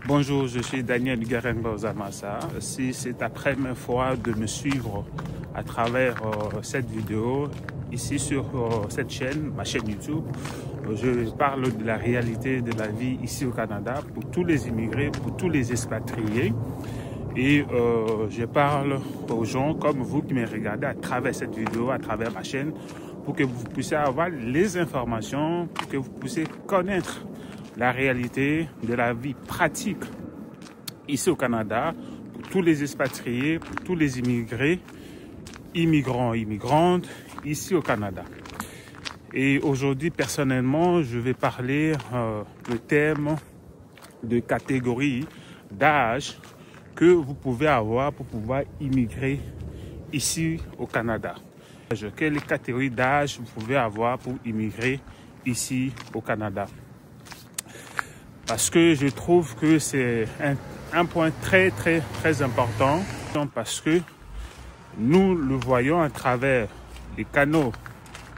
Bonjour, je suis Daniel Garengo-Zamassa. Si c'est ta première fois de me suivre à travers cette vidéo, ici sur cette chaîne, ma chaîne YouTube, je parle de la réalité de la vie ici au Canada pour tous les immigrés, pour tous les expatriés. Et je parle aux gens comme vous qui me regardez à travers cette vidéo, à travers ma chaîne, pour que vous puissiez avoir les informations, pour que vous puissiez connaître la réalité de la vie pratique ici au Canada, pour tous les expatriés, pour tous les immigrés, immigrants, immigrantes, ici au Canada. Et aujourd'hui, personnellement, je vais parler le thème de catégorie d'âge que vous pouvez avoir pour pouvoir immigrer ici au Canada. Quelle catégorie d'âge vous pouvez avoir pour immigrer ici au Canada? Parce que je trouve que c'est un point très important, parce que nous le voyons à travers les canaux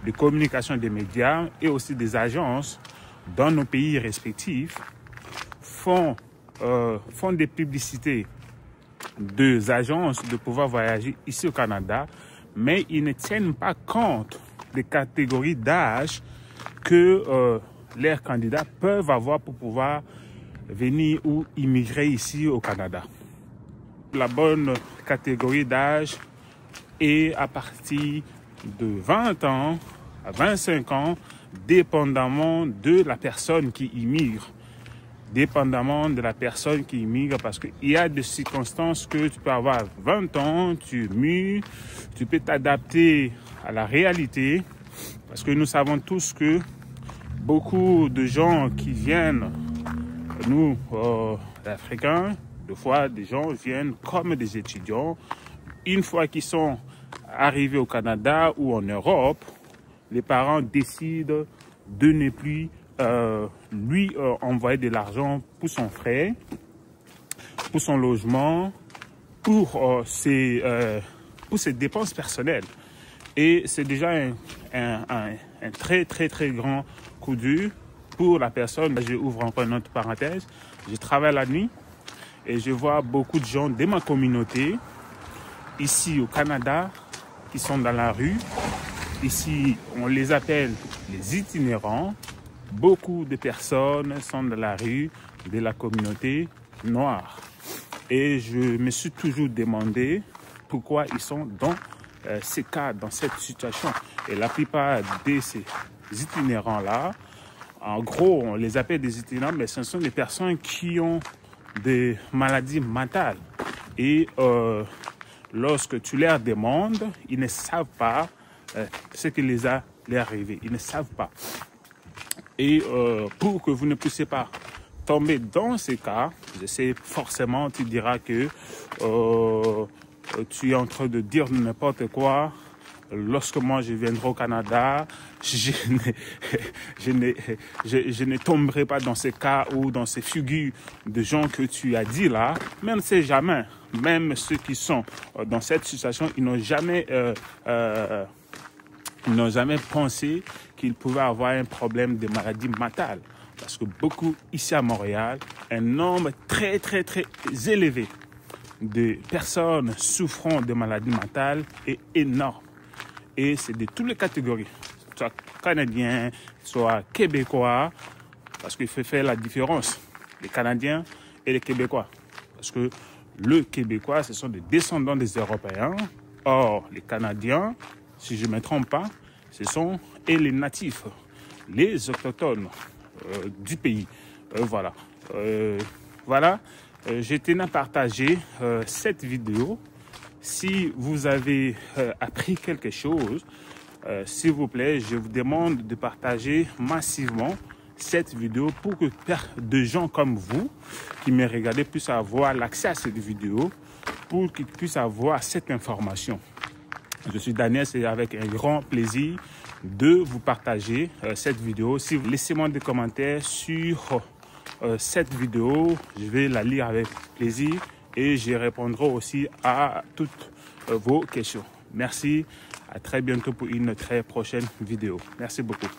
de communication des médias et aussi des agences dans nos pays respectifs font des publicités des agences de pouvoir voyager ici au Canada, mais ils ne tiennent pas compte des catégories d'âge que leurs candidats peuvent avoir pour pouvoir venir ou immigrer ici au Canada. La bonne catégorie d'âge est à partir de 20 ans à 25 ans, dépendamment de la personne qui immigre. Dépendamment de la personne qui immigre, parce qu'il y a des circonstances que tu peux avoir 20 ans, tu mûrs, tu peux t'adapter à la réalité, parce que nous savons tous que beaucoup de gens qui viennent, nous, Africains, des fois, des gens viennent comme des étudiants. Une fois qu'ils sont arrivés au Canada ou en Europe, les parents décident de ne plus lui envoyer de l'argent pour son frais, pour son logement, pour ses dépenses personnelles. Et c'est déjà un très grand coup dur pour la personne. Je ouvre encore une autre parenthèse. Je travaille la nuit et je vois beaucoup de gens de ma communauté ici au Canada qui sont dans la rue. Ici, on les appelle les itinérants. Beaucoup de personnes sont dans la rue de la communauté noire. Et je me suis toujours demandé pourquoi ils sont dans ces cas, dans cette situation. Et la plupart de ces itinérants-là, en gros, on les appelle des itinérants, mais ce sont des personnes qui ont des maladies mentales. Et lorsque tu leur demandes, ils ne savent pas ce qui les a arrivé. Ils ne savent pas. Et pour que vous ne puissiez pas tomber dans ces cas, je sais forcément, tu diras que tu es en train de dire n'importe quoi. Lorsque moi je viendrai au Canada, je ne tomberai pas dans ces cas ou dans ces figures de gens que tu as dit là. Mais on ne sait jamais. Même ceux qui sont dans cette situation, ils n'ont jamais pensé qu'ils pouvaient avoir un problème de maladie mentale. Parce que beaucoup, ici à Montréal, un nombre très élevé de personnes souffrant de maladies mentales est énorme. Et c'est de toutes les catégories, soit Canadiens, soit Québécois, parce qu'il faut faire la différence, les Canadiens et les Québécois. Parce que le Québécois, ce sont des descendants des Européens. Or, les Canadiens, si je ne me trompe pas, ce sont les natifs, les autochtones du pays. Voilà. Je tenais à partager cette vidéo. Si vous avez appris quelque chose, s'il vous plaît, je vous demande de partager massivement cette vidéo pour que de gens comme vous qui me regardez puissent avoir l'accès à cette vidéo, pour qu'ils puissent avoir cette information. Je suis Daniel, c'est avec un grand plaisir de vous partager cette vidéo. Si vous laissez-moi des commentaires sur cette vidéo, je vais la lire avec plaisir et je répondrai aussi à toutes vos questions. Merci, à très bientôt pour une très prochaine vidéo. Merci beaucoup.